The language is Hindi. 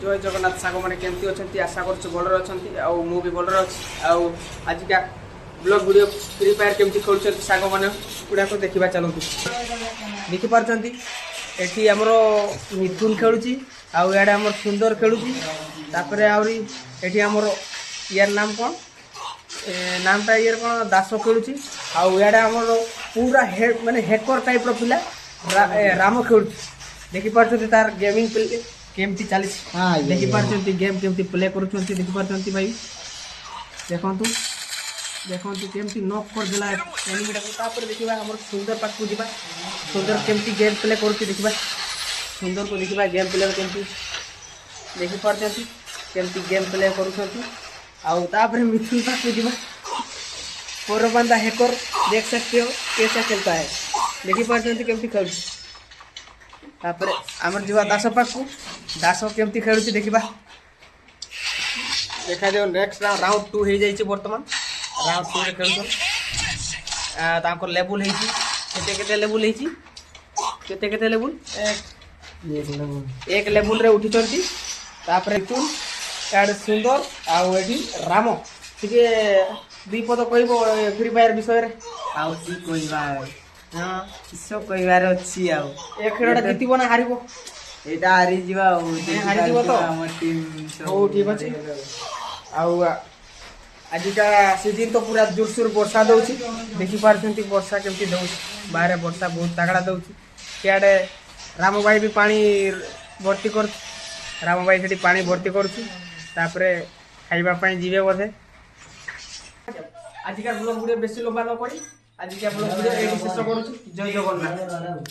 जय जगन्नाथ साग मैंने केमती अच्छा आशा कर भलर अच्छा मु भी भलर अच्छी आजिका ब्लॉग वीडियो फ्री फायर केमती खेलुं साग मैंने गुड़ाक देखा चलती देखिपार एटी आमर मिथुन खेलुची आड़े आमर सुंदर खेलुची तापर आउरी आमर यार नाम कौन नामटा ये कौन दास खेलुची आड़े आमर पूरा माने हेकर टाइप पिला राम खेलुची देखिपार तार गेमिंग केमती चली देखिपार गेम केमती प्ले कर देखिपार भाई देखु देखु केमती नॉक करदेला एनिमीटा को देखा आम सुंदर पाखक जा सुंदर केमती गेम प्ले कर देखा सुंदर को देखा गेम प्ले केमती देखिपार केमती गेम प्ले कर मिथुन पाखक जा पोरबंदा हैकर देख सकते हो कैसा खेलता है देखिपार केमती खेल तापर आमर जीवा दास पाखक दास केमती खेलुची देखा देखा जाओ नेक्स्ट राउंड 2 हो जाइए बर्तमान राउंड 2 रे खेल लेवल केते लेवल केते लेवल एक लेवल रे उठी तापर यार सुंदर आठी राम टे दुई पद कह फ्री फायर विषय कहबार अच्छी ए खेलटा जीतब ना हार एटा हारी जीवा हारी जीव तो हो ठीक अच्छे आजिका सीजन तो पूरा जोरसोर वर्षा दौर देखिपार वर्षा केमती दौर बाहर वर्षा बहुत तगड़ा दौर सियाड़े राम भाई भी पानी भर्ती कर राम भाई से पानी भर्ती करुपर खावाई जीवे बोधे आजिका ब्लॉग वीडियो बेसी लंबा न करी आजिका ब्लॉग वीडियो शेष करुँ जय जगन्नाथ।